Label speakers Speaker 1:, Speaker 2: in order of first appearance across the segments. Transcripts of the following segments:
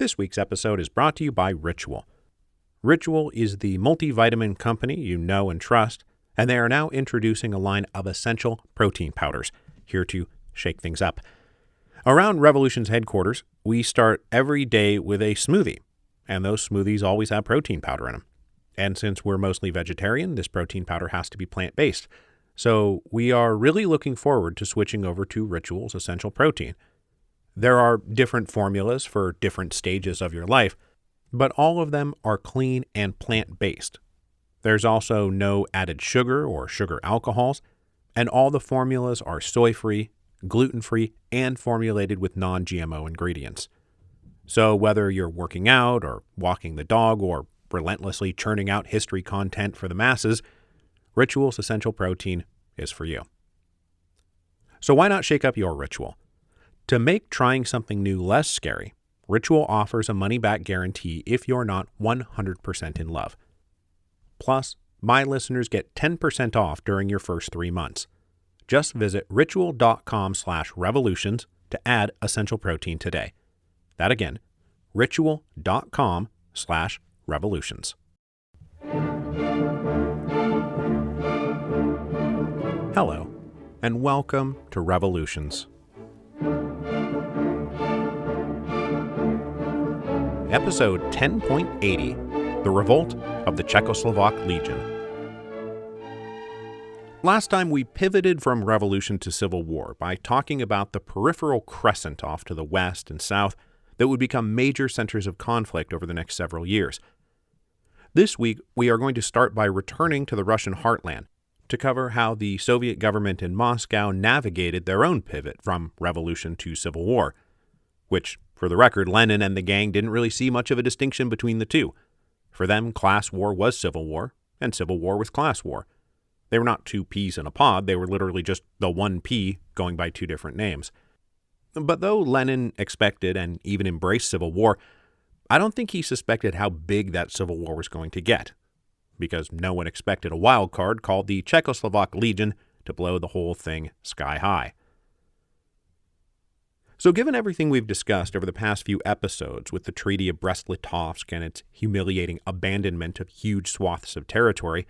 Speaker 1: This week's episode is brought to you by Ritual. Ritual is the multivitamin company you know and trust, and they are now introducing a line of essential protein powders, here to shake things up. Around Revolution's headquarters, we start every day with a smoothie, and those smoothies always have protein powder in them. And since we're mostly vegetarian, this protein powder has to be plant-based. So we are really looking forward to switching over to Ritual's essential protein. There are different formulas for different stages of your life, but all of them are clean and plant-based. There's also no added sugar or sugar alcohols, and all the formulas are soy-free, gluten-free, and formulated with non-GMO ingredients. So whether you're working out or walking the dog or relentlessly churning out history content for the masses, Ritual's essential protein is for you. So why not shake up your ritual? To make trying something new less scary, Ritual offers a money-back guarantee if you're not 100% in love. Plus, my listeners get 10% off during your first 3 months. Just visit ritual.com/revolutions to add essential protein today. That again, ritual.com/revolutions. Hello, and welcome to Revolutions. Episode 10.80, The Revolt of the Czechoslovak Legion. Last time we pivoted from revolution to civil war by talking about the peripheral crescent off to the west and south that would become major centers of conflict over the next several years. This week, we are going to start by returning to the Russian heartland to cover how the Soviet government in Moscow navigated their own pivot from revolution to civil war, which, for the record, Lenin and the gang didn't really see much of a distinction between the two. For them, class war was civil war, and civil war was class war. They were not two peas in a pod, they were literally just the one pea going by two different names. But though Lenin expected and even embraced civil war, I don't think he suspected how big that civil war was going to get, because no one expected a wild card called the Czechoslovak Legion to blow the whole thing sky high. So given everything we've discussed over the past few episodes with the Treaty of Brest-Litovsk and its humiliating abandonment of huge swaths of territory,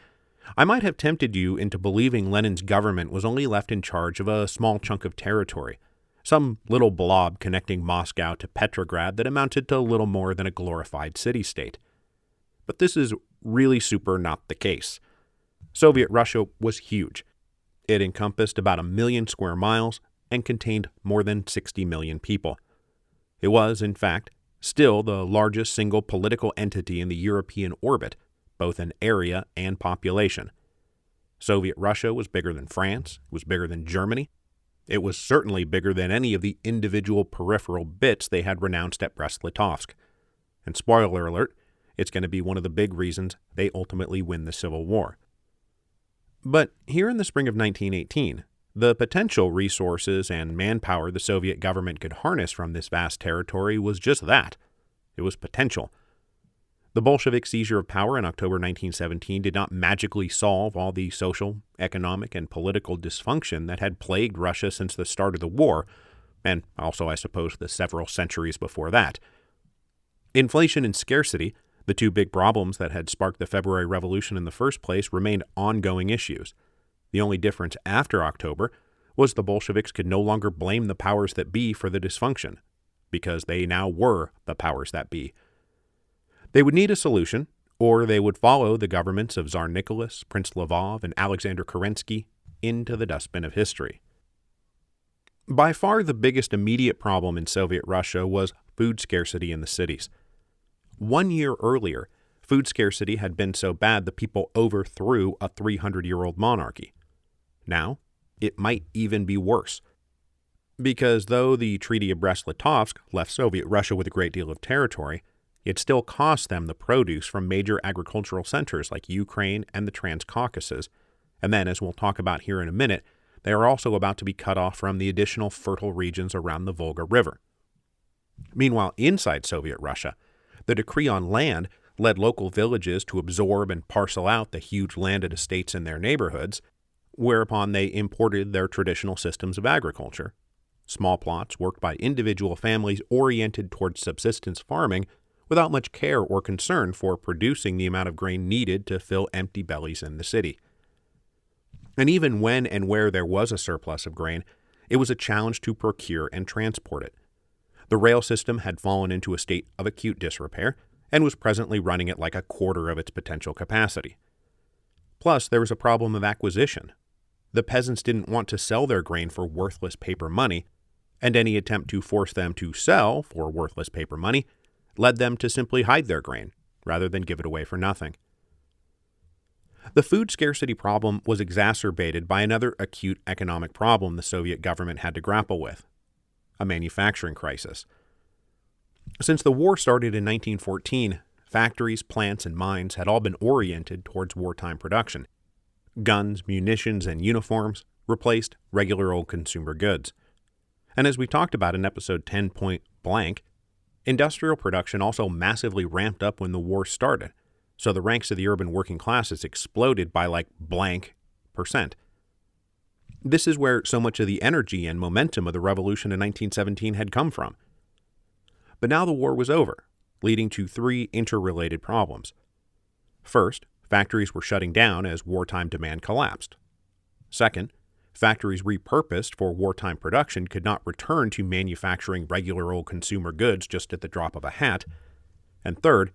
Speaker 1: I might have tempted you into believing Lenin's government was only left in charge of a small chunk of territory, some little blob connecting Moscow to Petrograd that amounted to little more than a glorified city-state. But this is really super not the case. Soviet Russia was huge. It encompassed about 1 million square miles and contained more than 60 million people. It was, in fact, still the largest single political entity in the European orbit, both in area and population. Soviet Russia was bigger than France, it was bigger than Germany. It was certainly bigger than any of the individual peripheral bits they had renounced at Brest-Litovsk. And spoiler alert, it's going to be one of the big reasons they ultimately win the Civil War. But here in the spring of 1918, the potential resources and manpower the Soviet government could harness from this vast territory was just that. It was potential. The Bolshevik seizure of power in October 1917 did not magically solve all the social, economic, and political dysfunction that had plagued Russia since the start of the war, and also, I suppose, the several centuries before that. Inflation and scarcity, the two big problems that had sparked the February Revolution in the first place, remained ongoing issues. The only difference after October was the Bolsheviks could no longer blame the powers that be for the dysfunction, because they now were the powers that be. They would need a solution, or they would follow the governments of Tsar Nicholas, Prince Lvov, and Alexander Kerensky into the dustbin of history. By far the biggest immediate problem in Soviet Russia was food scarcity in the cities. 1 year earlier, food scarcity had been so bad the people overthrew a 300-year-old monarchy. Now, it might even be worse. Because though the Treaty of Brest-Litovsk left Soviet Russia with a great deal of territory, it still cost them the produce from major agricultural centers like Ukraine and the Transcaucasus, and then, as we'll talk about here in a minute, they are also about to be cut off from the additional fertile regions around the Volga River. Meanwhile, inside Soviet Russia, the decree on land led local villages to absorb and parcel out the huge landed estates in their neighborhoods, whereupon they imported their traditional systems of agriculture, small plots worked by individual families oriented towards subsistence farming without much care or concern for producing the amount of grain needed to fill empty bellies in the city. And even when and where there was a surplus of grain, it was a challenge to procure and transport it. The rail system had fallen into a state of acute disrepair and was presently running at like a quarter of its potential capacity. Plus, there was a problem of acquisition. The peasants didn't want to sell their grain for worthless paper money, and any attempt to force them to sell for worthless paper money led them to simply hide their grain, rather than give it away for nothing. The food scarcity problem was exacerbated by another acute economic problem the Soviet government had to grapple with: a manufacturing crisis. Since the war started in 1914, factories, plants, and mines had all been oriented towards wartime production. Guns, munitions, and uniforms replaced regular old consumer goods. And as we talked about in episode 10-point-blank, industrial production also massively ramped up when the war started, so the ranks of the urban working classes exploded by like blank %. This is where so much of the energy and momentum of the revolution in 1917 had come from. But now the war was over, leading to three interrelated problems. First, factories were shutting down as wartime demand collapsed. Second, factories repurposed for wartime production could not return to manufacturing regular old consumer goods just at the drop of a hat. And third,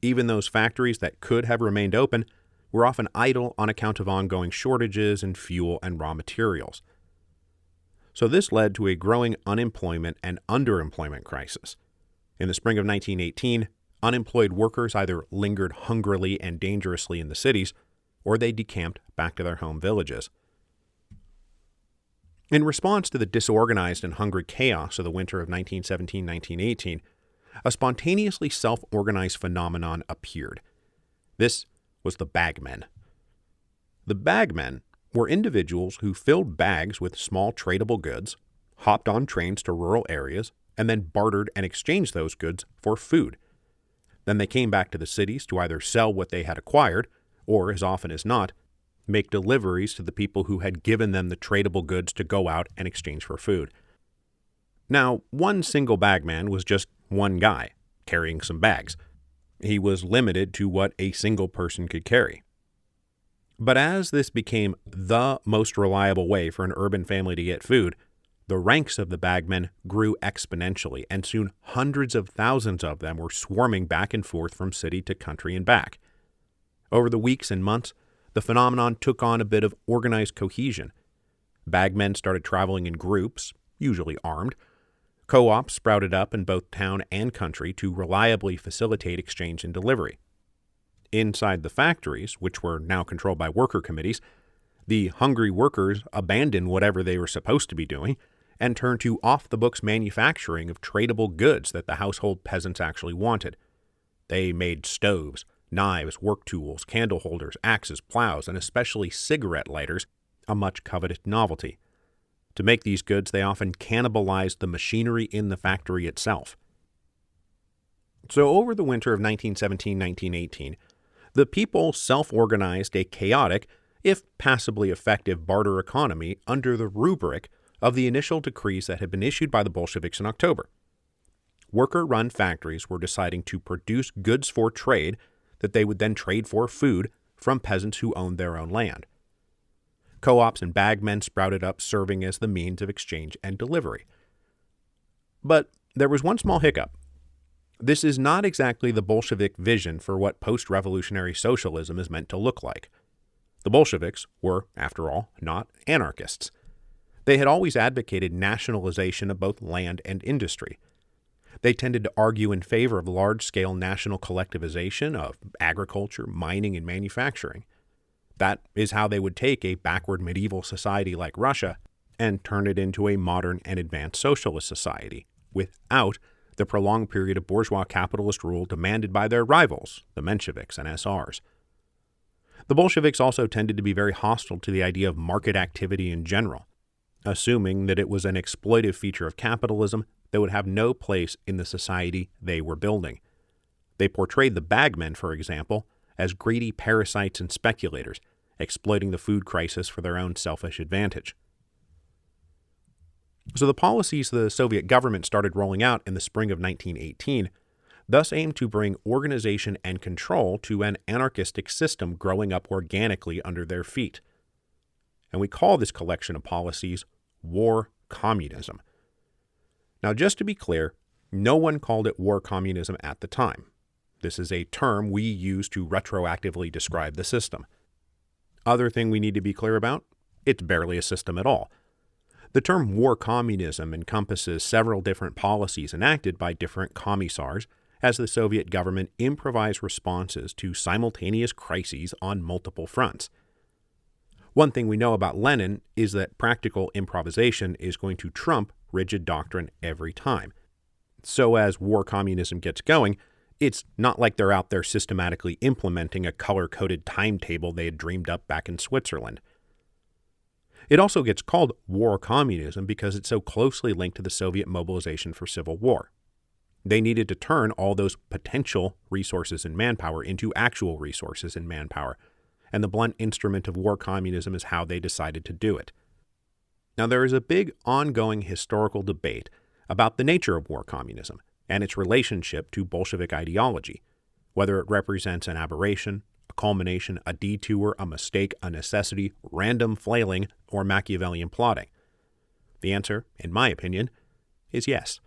Speaker 1: even those factories that could have remained open were often idle on account of ongoing shortages in fuel and raw materials. So this led to a growing unemployment and underemployment crisis. In the spring of 1918, unemployed workers either lingered hungrily and dangerously in the cities, or they decamped back to their home villages. In response to the disorganized and hungry chaos of the winter of 1917-1918, a spontaneously self-organized phenomenon appeared. This was the bagmen. The bagmen were individuals who filled bags with small tradable goods, hopped on trains to rural areas, and then bartered and exchanged those goods for food. Then they came back to the cities to either sell what they had acquired, or, as often as not, make deliveries to the people who had given them the tradable goods to go out and exchange for food. Now, one single bagman was just one guy, carrying some bags. He was limited to what a single person could carry. But as this became the most reliable way for an urban family to get food, the ranks of the bagmen grew exponentially, and soon hundreds of thousands of them were swarming back and forth from city to country and back. Over the weeks and months, the phenomenon took on a bit of organized cohesion. Bagmen started traveling in groups, usually armed. Co-ops sprouted up in both town and country to reliably facilitate exchange and delivery. Inside the factories, which were now controlled by worker committees, the hungry workers abandoned whatever they were supposed to be doing and turned to off-the-books manufacturing of tradable goods that the household peasants actually wanted. They made stoves, knives, work tools, candle holders, axes, plows, and especially cigarette lighters, a much coveted novelty. To make these goods, they often cannibalized the machinery in the factory itself. So over the winter of 1917-1918, the people self-organized a chaotic, if passably effective, barter economy under the rubric of the initial decrees that had been issued by the Bolsheviks in October. Worker-run factories were deciding to produce goods for trade that they would then trade for food from peasants who owned their own land. Co-ops and bagmen sprouted up, serving as the means of exchange and delivery. But there was one small hiccup. This is not exactly the Bolshevik vision for what post-revolutionary socialism is meant to look like. The Bolsheviks were, after all, not anarchists. They had always advocated nationalization of both land and industry. They tended to argue in favor of large-scale national collectivization of agriculture, mining, and manufacturing. That is how they would take a backward medieval society like Russia and turn it into a modern and advanced socialist society, without the prolonged period of bourgeois capitalist rule demanded by their rivals, the Mensheviks and SRs. The Bolsheviks also tended to be very hostile to the idea of market activity in general, assuming that it was an exploitive feature of capitalism that would have no place in the society they were building. They portrayed the bagmen, for example, as greedy parasites and speculators, exploiting the food crisis for their own selfish advantage. So the policies the Soviet government started rolling out in the spring of 1918 thus aimed to bring organization and control to an anarchistic system growing up organically under their feet. And we call this collection of policies war communism. Now, just to be clear, no one called it war communism at the time. This is a term we use to retroactively describe the system. Other thing we need to be clear about, it's barely a system at all. The term war communism encompasses several different policies enacted by different commissars as the Soviet government improvised responses to simultaneous crises on multiple fronts. One thing we know about Lenin is that practical improvisation is going to trump rigid doctrine every time. So as war communism gets going, it's not like they're out there systematically implementing a color-coded timetable they had dreamed up back in Switzerland. It also gets called war communism because it's so closely linked to the Soviet mobilization for civil war. They needed to turn all those potential resources and manpower into actual resources and manpower, and the blunt instrument of war communism is how they decided to do it. Now, there is a big ongoing historical debate about the nature of war communism and its relationship to Bolshevik ideology, whether it represents an aberration, a culmination, a detour, a mistake, a necessity, random flailing, or Machiavellian plotting. The answer, in my opinion, is yes.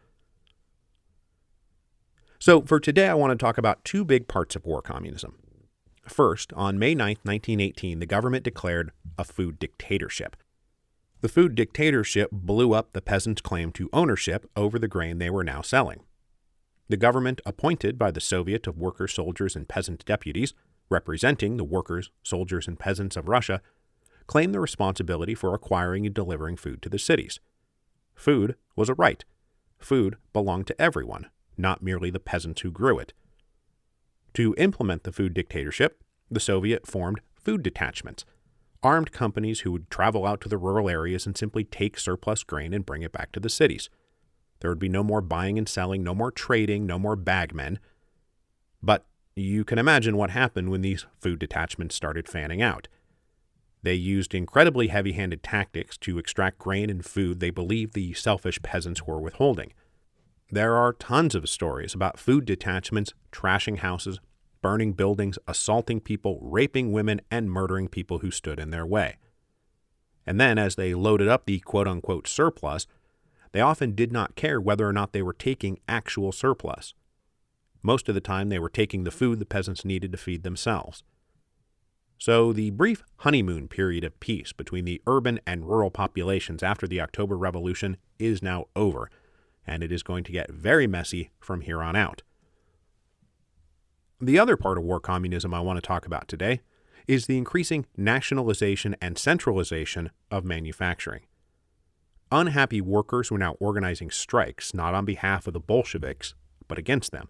Speaker 1: So for today, I want to talk about two big parts of war communism. First, on May 9, 1918, the government declared a food dictatorship. The food dictatorship blew up the peasants' claim to ownership over the grain they were now selling. The government, appointed by the Soviet of Workers, Soldiers, and Peasant Deputies, representing the workers, soldiers, and peasants of Russia, claimed the responsibility for acquiring and delivering food to the cities. Food was a right. Food belonged to everyone, not merely the peasants who grew it. To implement the food dictatorship, the Soviet formed food detachments, armed companies who would travel out to the rural areas and simply take surplus grain and bring it back to the cities. There would be no more buying and selling, no more trading, no more bagmen. But you can imagine what happened when these food detachments started fanning out. They used incredibly heavy-handed tactics to extract grain and food they believed the selfish peasants were withholding. There are tons of stories about food detachments trashing houses, burning buildings, assaulting people, raping women, and murdering people who stood in their way. And then, as they loaded up the quote-unquote surplus, they often did not care whether or not they were taking actual surplus. Most of the time, they were taking the food the peasants needed to feed themselves. So the brief honeymoon period of peace between the urban and rural populations after the October Revolution is now over, and it is going to get very messy from here on out. The other part of war communism I want to talk about today is the increasing nationalization and centralization of manufacturing. Unhappy workers were now organizing strikes not on behalf of the Bolsheviks, but against them.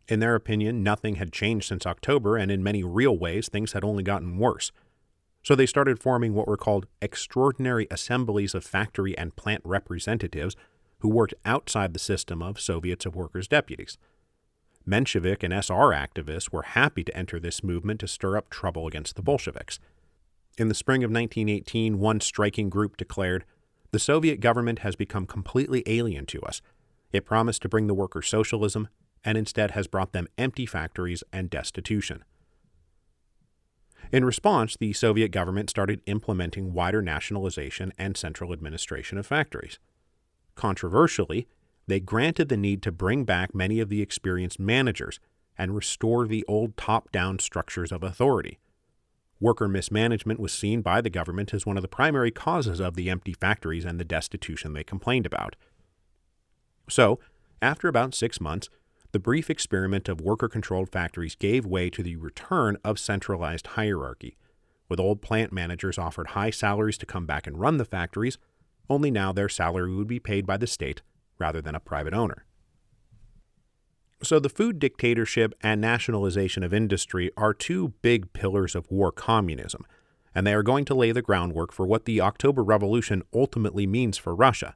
Speaker 1: In their opinion, nothing had changed since October, and in many real ways, things had only gotten worse. So they started forming what were called extraordinary assemblies of factory and plant representatives who worked outside the system of Soviets of Workers' Deputies. Menshevik and SR activists were happy to enter this movement to stir up trouble against the Bolsheviks. In the spring of 1918, one striking group declared, "The Soviet government has become completely alien to us. It promised to bring the workers socialism, and instead has brought them empty factories and destitution." In response, the Soviet government started implementing wider nationalization and central administration of factories. Controversially, they granted the need to bring back many of the experienced managers and restore the old top-down structures of authority. Worker mismanagement was seen by the government as one of the primary causes of the empty factories and the destitution they complained about. So, after about 6 months, the brief experiment of worker-controlled factories gave way to the return of centralized hierarchy, with old plant managers offered high salaries to come back and run the factories, only now their salary would be paid by the state rather than a private owner. So the food dictatorship and nationalization of industry are two big pillars of war communism, and they are going to lay the groundwork for what the October Revolution ultimately means for Russia.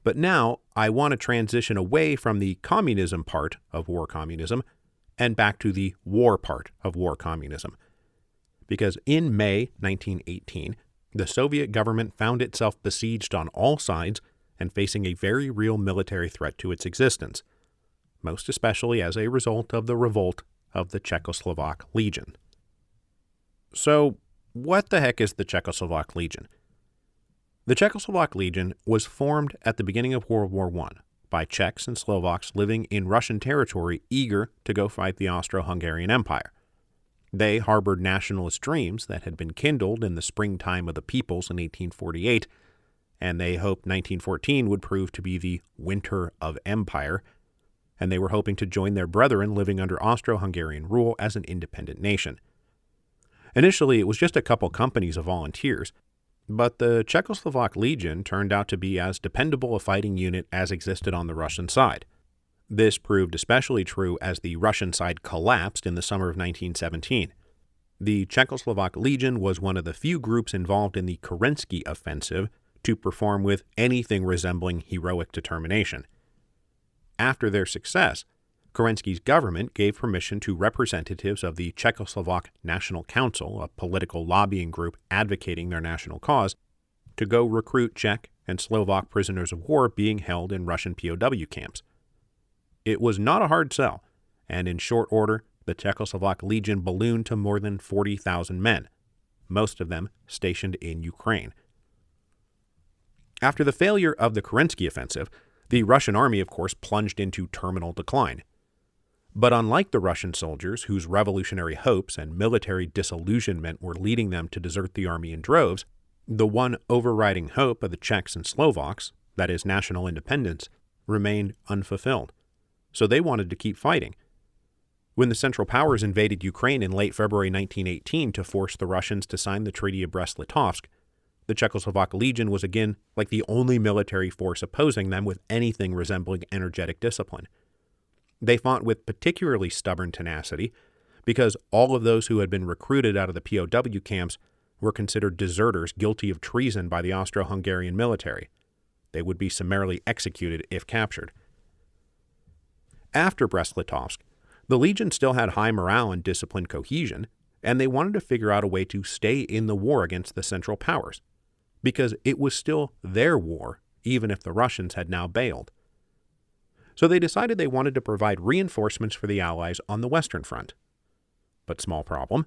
Speaker 1: But now I want to transition away from the communism part of war communism and back to the war part of war communism. Because in May 1918, the Soviet government found itself besieged on all sides and facing a very real military threat to its existence, most especially as a result of the revolt of the Czechoslovak Legion. So, what the heck is the Czechoslovak Legion? The Czechoslovak Legion was formed at the beginning of World War I by Czechs and Slovaks living in Russian territory eager to go fight the Austro-Hungarian Empire. They harbored nationalist dreams that had been kindled in the springtime of the peoples in 1848, and they hoped 1914 would prove to be the winter of empire, and they were hoping to join their brethren living under Austro-Hungarian rule as an independent nation. Initially, it was just a couple companies of volunteers, but the Czechoslovak Legion turned out to be as dependable a fighting unit as existed on the Russian side. This proved especially true as the Russian side collapsed in the summer of 1917. The Czechoslovak Legion was one of the few groups involved in the Kerensky offensive to perform with anything resembling heroic determination. After their success, Kerensky's government gave permission to representatives of the Czechoslovak National Council, a political lobbying group advocating their national cause, to go recruit Czech and Slovak prisoners of war being held in Russian POW camps. It was not a hard sell, and in short order, the Czechoslovak Legion ballooned to more than 40,000 men, most of them stationed in Ukraine. After the failure of the Kerensky offensive, the Russian army, of course, plunged into terminal decline. But unlike the Russian soldiers, whose revolutionary hopes and military disillusionment were leading them to desert the army in droves, the one overriding hope of the Czechs and Slovaks, that is, national independence, remained unfulfilled. So they wanted to keep fighting. When the Central Powers invaded Ukraine in late February 1918 to force the Russians to sign the Treaty of Brest-Litovsk, the Czechoslovak Legion was again like the only military force opposing them with anything resembling energetic discipline. They fought with particularly stubborn tenacity because all of those who had been recruited out of the POW camps were considered deserters guilty of treason by the Austro-Hungarian military. They would be summarily executed if captured. After Brest-Litovsk, the Legion still had high morale and disciplined cohesion, and they wanted to figure out a way to stay in the war against the Central Powers, because it was still their war, even if the Russians had now bailed. So they decided they wanted to provide reinforcements for the Allies on the Western Front. But small problem,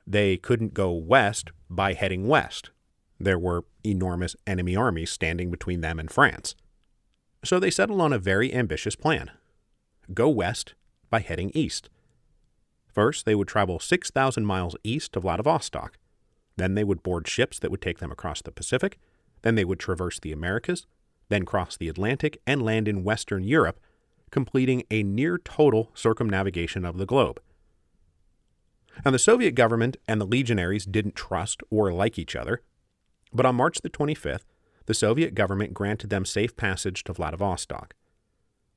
Speaker 1: they couldn't go west by heading west. There were enormous enemy armies standing between them and France. So they settled on a very ambitious plan. Go west by heading east. First, they would travel 6,000 miles east to Vladivostok. Then they would board ships that would take them across the Pacific. Then they would traverse the Americas, then cross the Atlantic and land in Western Europe, completing a near-total circumnavigation of the globe. Now, the Soviet government and the legionaries didn't trust or like each other, but on March the 25th, the Soviet government granted them safe passage to Vladivostok.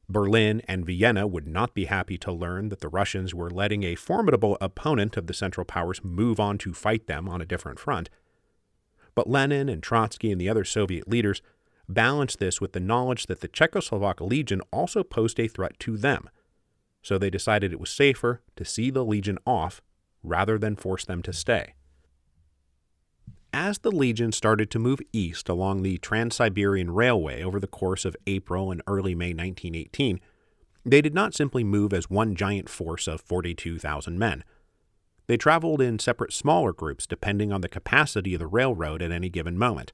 Speaker 1: Berlin and Vienna would not be happy to learn that the Russians were letting a formidable opponent of the Central Powers move on to fight them on a different front. But Lenin and Trotsky and the other Soviet leaders balanced this with the knowledge that the Czechoslovak Legion also posed a threat to them, so they decided it was safer to see the Legion off rather than force them to stay. As the Legion started to move east along the Trans-Siberian Railway over the course of April and early May 1918, they did not simply move as one giant force of 42,000 men. They traveled in separate smaller groups depending on the capacity of the railroad at any given moment.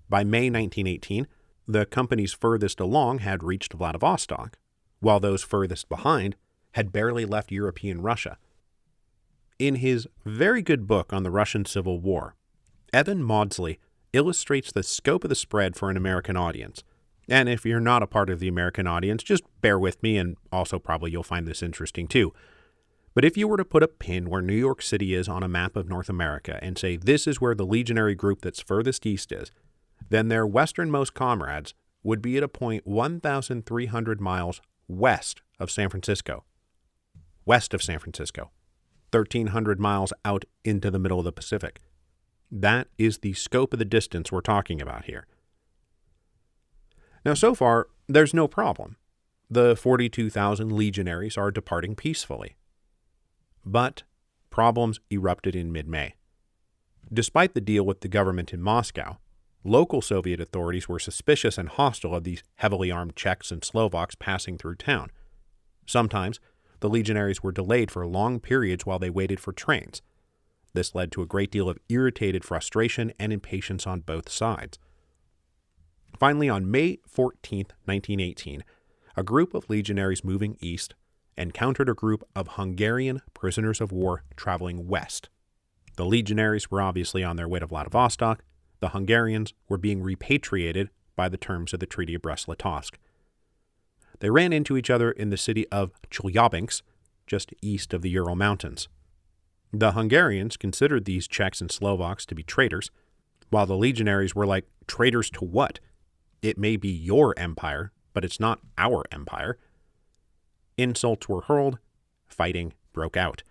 Speaker 1: By May 1918, the companies furthest along had reached Vladivostok, while those furthest behind had barely left European Russia. In his very good book on the Russian Civil War, Evan Maudsley illustrates the scope of the spread for an American audience. And if you're not a part of the American audience, just bear with me, and also probably you'll find this interesting too. But if you were to put a pin where New York City is on a map of North America and say this is where the legionary group that's furthest east is, then their westernmost comrades would be at a point 1,300 miles west of San Francisco. West of San Francisco. 1,300 miles out into the middle of the Pacific. That is the scope of the distance we're talking about here. Now, so far, there's no problem. The 42,000 legionaries are departing peacefully. But problems erupted in mid-May. Despite the deal with the government in Moscow, local Soviet authorities were suspicious and hostile of these heavily armed Czechs and Slovaks passing through town. Sometimes, the legionaries were delayed for long periods while they waited for trains. This led to a great deal of irritated frustration and impatience on both sides. Finally, on May 14, 1918, a group of legionaries moving east encountered a group of Hungarian prisoners of war traveling west. The legionaries were obviously on their way to Vladivostok. The Hungarians were being repatriated by the terms of the Treaty of Brest-Litovsk. They ran into each other in the city of Chelyabinsk, just east of the Ural Mountains. The Hungarians considered these Czechs and Slovaks to be traitors, while the legionaries were like, traitors to what? It may be your empire, but it's not our empire. Insults were hurled, fighting broke out.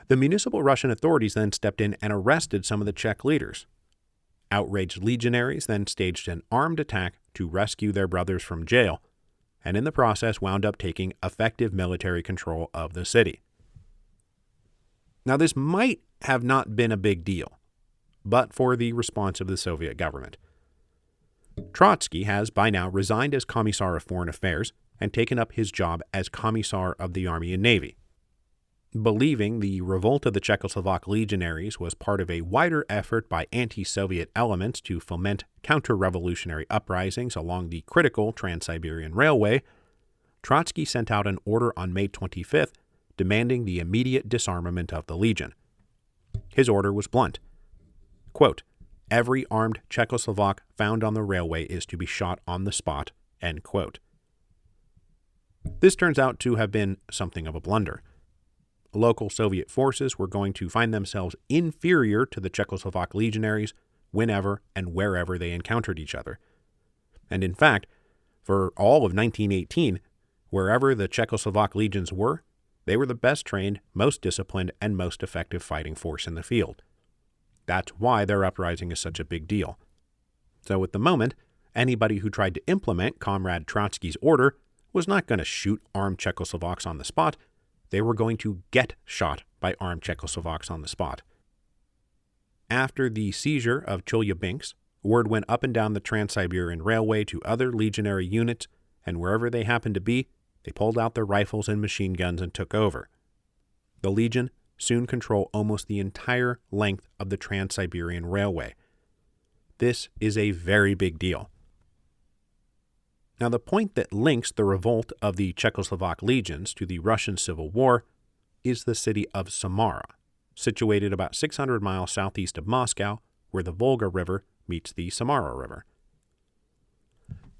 Speaker 1: The municipal Russian authorities then stepped in and arrested some of the Czech leaders. Outraged legionaries then staged an armed attack to rescue their brothers from jail, and in the process wound up taking effective military control of the city. Now, this might have not been a big deal, but for the response of the Soviet government. Trotsky has by now resigned as Commissar of Foreign Affairs and taken up his job as Commissar of the Army and Navy. Believing the revolt of the Czechoslovak legionaries was part of a wider effort by anti-Soviet elements to foment counter-revolutionary uprisings along the critical Trans-Siberian Railway, Trotsky sent out an order on May 25th demanding the immediate disarmament of the Legion. His order was blunt. Quote, "Every armed Czechoslovak found on the railway is to be shot on the spot," end quote. This turns out to have been something of a blunder. Local Soviet forces were going to find themselves inferior to the Czechoslovak legionaries whenever and wherever they encountered each other. And in fact, for all of 1918, wherever the Czechoslovak legions were, they were the best trained, most disciplined, and most effective fighting force in the field. That's why their uprising is such a big deal. So at the moment, anybody who tried to implement Comrade Trotsky's order was not going to shoot armed Czechoslovaks on the spot. They were going to get shot by armed Czechoslovaks on the spot. After the seizure of Chelyabinsk, word went up and down the Trans-Siberian Railway to other legionary units, and wherever they happened to be, they pulled out their rifles and machine guns and took over. The Legion soon controlled almost the entire length of the Trans-Siberian Railway. This is a very big deal. Now, the point that links the revolt of the Czechoslovak legions to the Russian Civil War is the city of Samara, situated about 600 miles southeast of Moscow, where the Volga River meets the Samara River.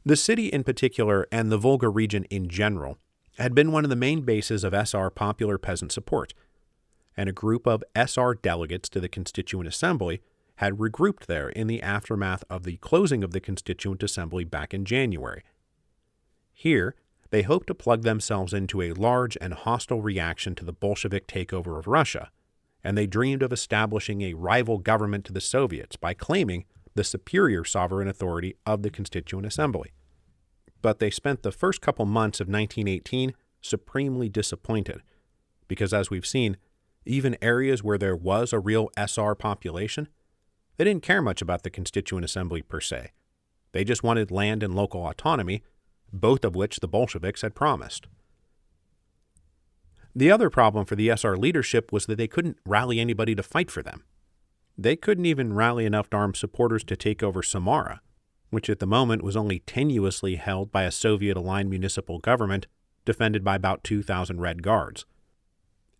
Speaker 1: The city in particular, and the Volga region in general, had been one of the main bases of SR popular peasant support, and a group of SR delegates to the Constituent Assembly had regrouped there in the aftermath of the closing of the Constituent Assembly back in January. Here, they hoped to plug themselves into a large and hostile reaction to the Bolshevik takeover of Russia, and they dreamed of establishing a rival government to the Soviets by claiming the superior sovereign authority of the Constituent Assembly. But they spent the first couple months of 1918 supremely disappointed, because as we've seen, even areas where there was a real SR population, they didn't care much about the Constituent Assembly per se. They just wanted land and local autonomy, both of which the Bolsheviks had promised. The other problem for the SR leadership was that they couldn't rally anybody to fight for them. They couldn't even rally enough armed supporters to take over Samara, which at the moment was only tenuously held by a Soviet-aligned municipal government defended by about 2,000 Red Guards.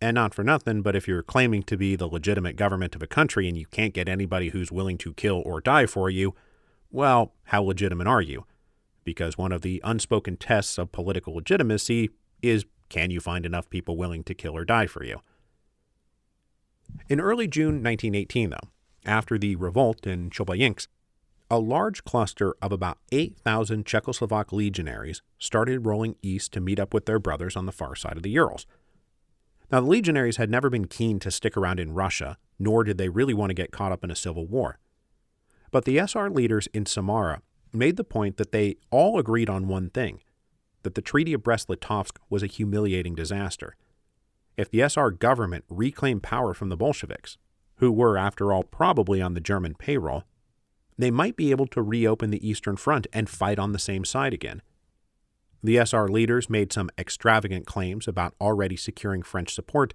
Speaker 1: And not for nothing, but if you're claiming to be the legitimate government of a country and you can't get anybody who's willing to kill or die for you, well, how legitimate are you? Because one of the unspoken tests of political legitimacy is, can you find enough people willing to kill or die for you? In early June 1918, though, after the revolt in Chelyabinsk, a large cluster of about 8,000 Czechoslovak legionaries started rolling east to meet up with their brothers on the far side of the Urals. Now, the legionaries had never been keen to stick around in Russia, nor did they really want to get caught up in a civil war. But the SR leaders in Samara made the point that they all agreed on one thing, that the Treaty of Brest-Litovsk was a humiliating disaster. If the SR government reclaimed power from the Bolsheviks, who were, after all, probably on the German payroll, they might be able to reopen the Eastern Front and fight on the same side again. The SR leaders made some extravagant claims about already securing French support,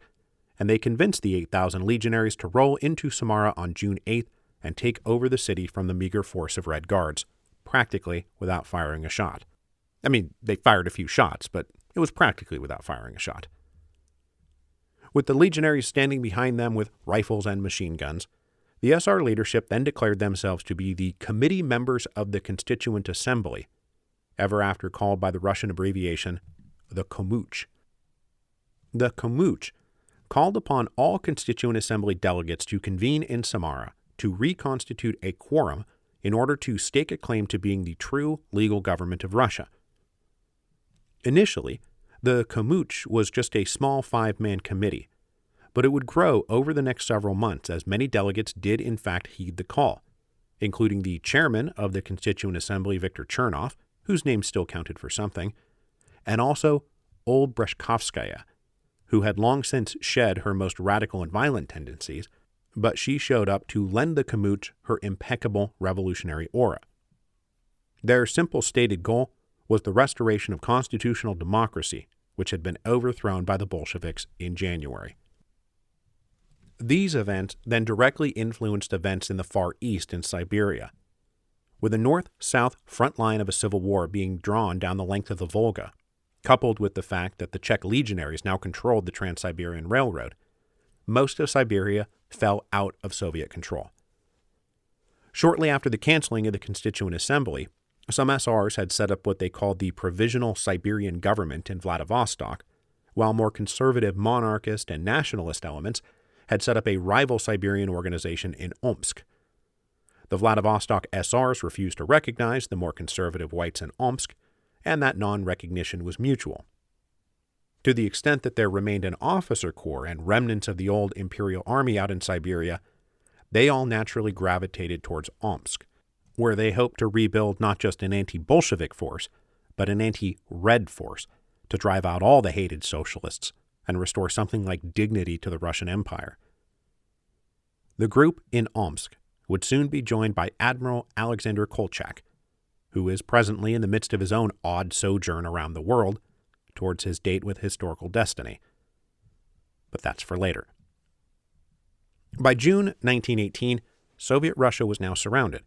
Speaker 1: and they convinced the 8,000 legionaries to roll into Samara on June 8th and take over the city from the meager force of Red Guards, practically without firing a shot. I mean, they fired a few shots, but it was practically without firing a shot. With the legionaries standing behind them with rifles and machine guns, the SR leadership then declared themselves to be the committee members of the Constituent Assembly, ever after called by the Russian abbreviation the Komuch. The Komuch called upon all Constituent Assembly delegates to convene in Samara to reconstitute a quorum in order to stake a claim to being the true legal government of Russia. Initially, the Komuch was just a small 5-man committee, but it would grow over the next several months as many delegates did in fact heed the call, including the chairman of the Constituent Assembly, Viktor Chernov, whose name still counted for something, and also Old Breshkovskaya, who had long since shed her most radical and violent tendencies, but she showed up to lend the Komuch her impeccable revolutionary aura. Their simple stated goal was the restoration of constitutional democracy, which had been overthrown by the Bolsheviks in January. These events then directly influenced events in the Far East in Siberia, with the north-south front line of a civil war being drawn down the length of the Volga, coupled with the fact that the Czech legionaries now controlled the Trans-Siberian Railroad. Most of Siberia fell out of Soviet control. Shortly after the canceling of the Constituent Assembly, some SRs had set up what they called the Provisional Siberian Government in Vladivostok, while more conservative monarchist and nationalist elements had set up a rival Siberian organization in Omsk. The Vladivostok SRs refused to recognize the more conservative whites in Omsk, and that non-recognition was mutual. To the extent that there remained an officer corps and remnants of the old Imperial Army out in Siberia, they all naturally gravitated towards Omsk, where they hoped to rebuild not just an anti-Bolshevik force, but an anti-Red force to drive out all the hated socialists and restore something like dignity to the Russian Empire. The group in Omsk would soon be joined by Admiral Alexander Kolchak, who is presently in the midst of his own odd sojourn around the world towards his date with historical destiny. But that's for later. By June 1918, Soviet Russia was now surrounded.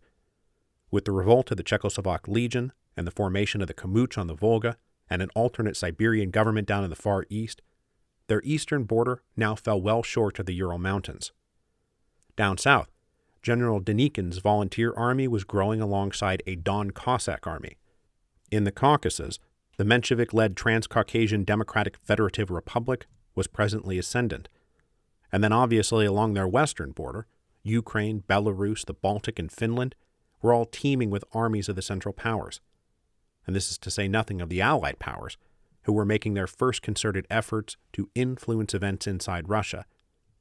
Speaker 1: With the revolt of the Czechoslovak Legion and the formation of the Komuch on the Volga and an alternate Siberian government down in the Far East, their eastern border now fell well short of the Ural Mountains. Down south, General Denikin's volunteer army was growing alongside a Don Cossack army. In the Caucasus, the Menshevik-led Transcaucasian Democratic Federative Republic was presently ascendant. And then obviously along their western border, Ukraine, Belarus, the Baltic, and Finland were all teeming with armies of the Central Powers. And this is to say nothing of the Allied powers, who were making their first concerted efforts to influence events inside Russia,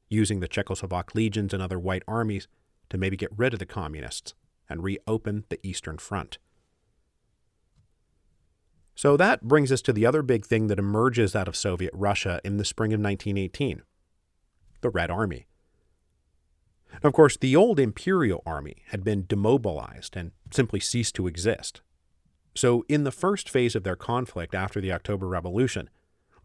Speaker 1: using the Czechoslovak legions and other white armies to maybe get rid of the communists and reopen the Eastern Front. So that brings us to the other big thing that emerges out of Soviet Russia in the spring of 1918, the Red Army. Now, of course, the old Imperial Army had been demobilized and simply ceased to exist. So in the first phase of their conflict after the October Revolution,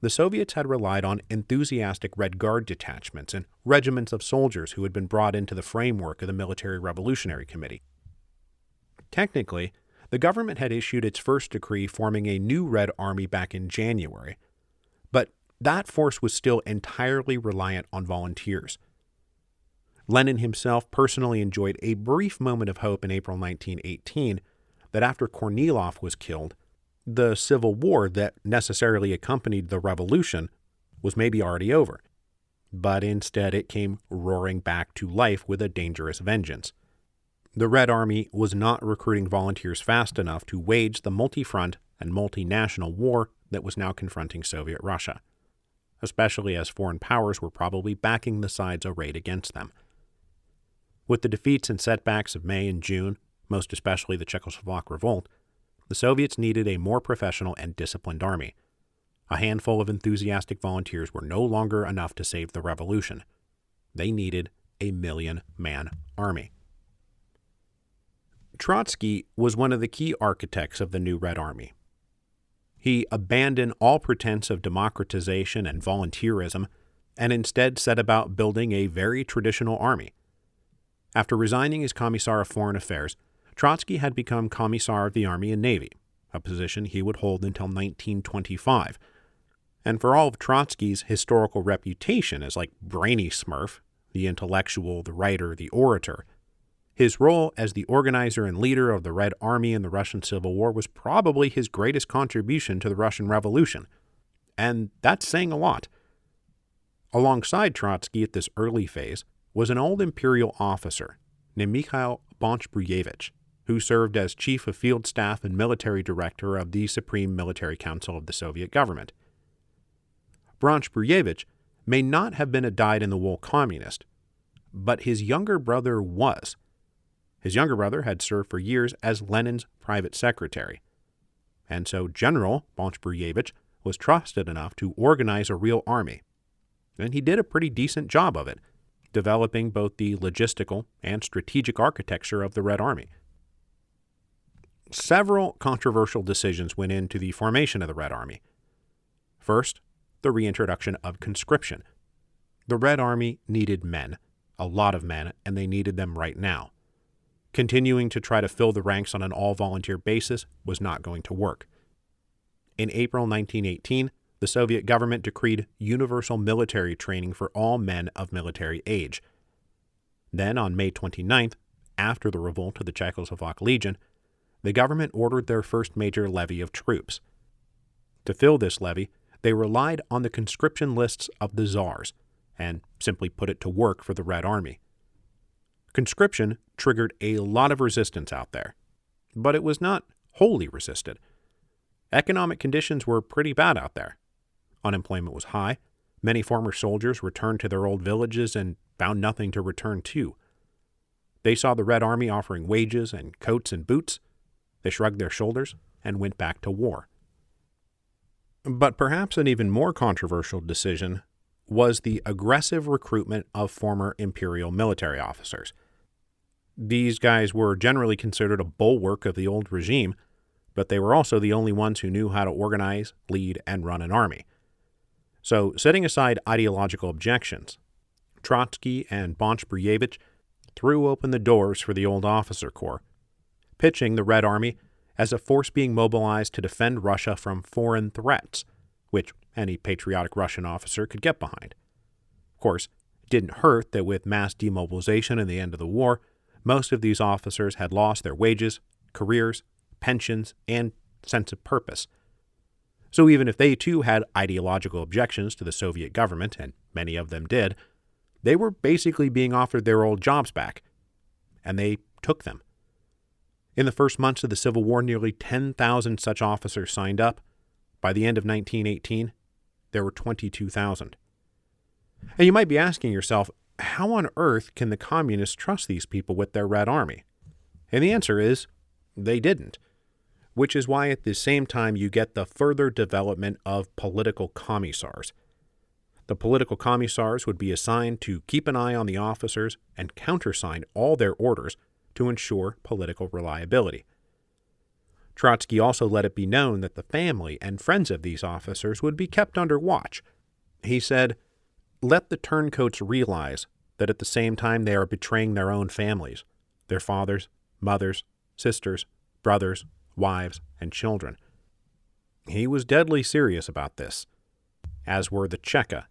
Speaker 1: the Soviets had relied on enthusiastic Red Guard detachments and regiments of soldiers who had been brought into the framework of the Military Revolutionary Committee. Technically, the government had issued its first decree forming a new Red Army back in January, but that force was still entirely reliant on volunteers. Lenin himself personally enjoyed a brief moment of hope in April 1918 that after Kornilov was killed, the civil war that necessarily accompanied the revolution was maybe already over. But instead it came roaring back to life with a dangerous vengeance. The Red Army was not recruiting volunteers fast enough to wage the multi-front and multinational war that was now confronting Soviet Russia, especially as foreign powers were probably backing the sides arrayed against them. With the defeats and setbacks of May and June, most especially the Czechoslovak Revolt, the Soviets needed a more professional and disciplined army. A handful of enthusiastic volunteers were no longer enough to save the revolution. They needed a 1,000,000-man army. Trotsky was one of the key architects of the new Red Army. He abandoned all pretense of democratization and volunteerism and instead set about building a very traditional army. After resigning as Commissar of Foreign Affairs, Trotsky had become Commissar of the Army and Navy, a position he would hold until 1925. And for all of Trotsky's historical reputation as like brainy Smurf, the intellectual, the writer, the orator, his role as the organizer and leader of the Red Army in the Russian Civil War was probably his greatest contribution to the Russian Revolution. And that's saying a lot. Alongside Trotsky at this early phase was an old Imperial officer named Mikhail Banchbrugevic, who served as Chief of Field Staff and Military Director of the Supreme Military Council of the Soviet government. Banchbrugevic may not have been a dyed-in-the-wool communist, but his younger brother was. His younger brother had served for years as Lenin's private secretary, and so General Banchbrugevic was trusted enough to organize a real army. And he did a pretty decent job of it, developing both the logistical and strategic architecture of the Red Army. Several controversial decisions went into the formation of the Red Army. First, the reintroduction of conscription. The Red Army needed men, a lot of men, and they needed them right now. Continuing to try to fill the ranks on an all-volunteer basis was not going to work. In April 1918, the Soviet government decreed universal military training for all men of military age. Then, on May 29th, after the revolt of the Czechoslovak Legion, the government ordered their first major levy of troops. To fill this levy, they relied on the conscription lists of the czars, and simply put it to work for the Red Army. Conscription triggered a lot of resistance out there, but it was not wholly resisted. Economic conditions were pretty bad out there. Unemployment was high. Many former soldiers returned to their old villages and found nothing to return to. They saw the Red Army offering wages and coats and boots. They shrugged their shoulders and went back to war. But perhaps an even more controversial decision was the aggressive recruitment of former Imperial military officers. These guys were generally considered a bulwark of the old regime, but they were also the only ones who knew how to organize, lead, and run an army. So, setting aside ideological objections, Trotsky and Banchbrugevic threw open the doors for the old officer corps, pitching the Red Army as a force being mobilized to defend Russia from foreign threats, which any patriotic Russian officer could get behind. Of course, it didn't hurt that with mass demobilization and the end of the war, most of these officers had lost their wages, careers, pensions, and sense of purpose. So even if they too had ideological objections to the Soviet government, and many of them did, they were basically being offered their old jobs back, and they took them. In the first months of the Civil War, nearly 10,000 such officers signed up. By the end of 1918, there were 22,000. And you might be asking yourself, how on earth can the communists trust these people with their Red Army? And the answer is, they didn't. Which is why at the same time you get the further development of political commissars. The political commissars would be assigned to keep an eye on the officers and countersign all their orders to ensure political reliability. Trotsky also let it be known that the family and friends of these officers would be kept under watch. He said, "Let the turncoats realize that at the same time they are betraying their own families, their fathers, mothers, sisters, brothers, wives, and children." He was deadly serious about this, as were the Cheka,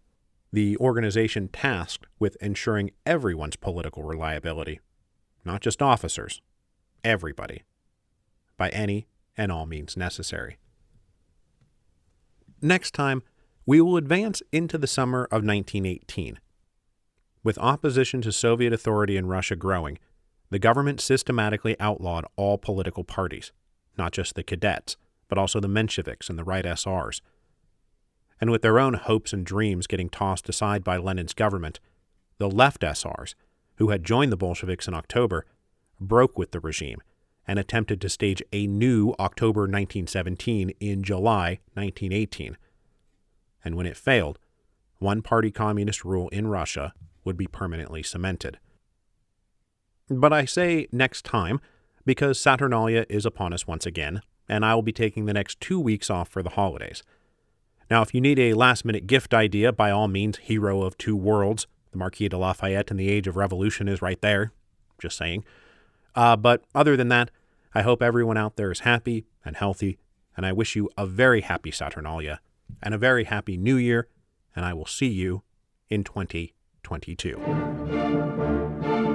Speaker 1: the organization tasked with ensuring everyone's political reliability. Not just officers, everybody, by any and all means necessary. Next time, we will advance into the summer of 1918. With opposition to Soviet authority in Russia growing, the government systematically outlawed all political parties, not just the cadets, but also the Mensheviks and the Right SRs. And with their own hopes and dreams getting tossed aside by Lenin's government, the left SRs, who had joined the Bolsheviks in October, broke with the regime and attempted to stage a new October 1917 in July 1918. And when it failed, one-party communist rule in Russia would be permanently cemented. But I say next time because Saturnalia is upon us once again, and I will be taking the next 2 weeks off for the holidays. Now, if you need a last-minute gift idea, by all means, Hero of Two Worlds, the Marquis de Lafayette in the Age of Revolution is right there. Just saying. But other than that, I hope everyone out there is happy and healthy, and I wish you a very happy Saturnalia and a very happy New Year, and I will see you in 2022.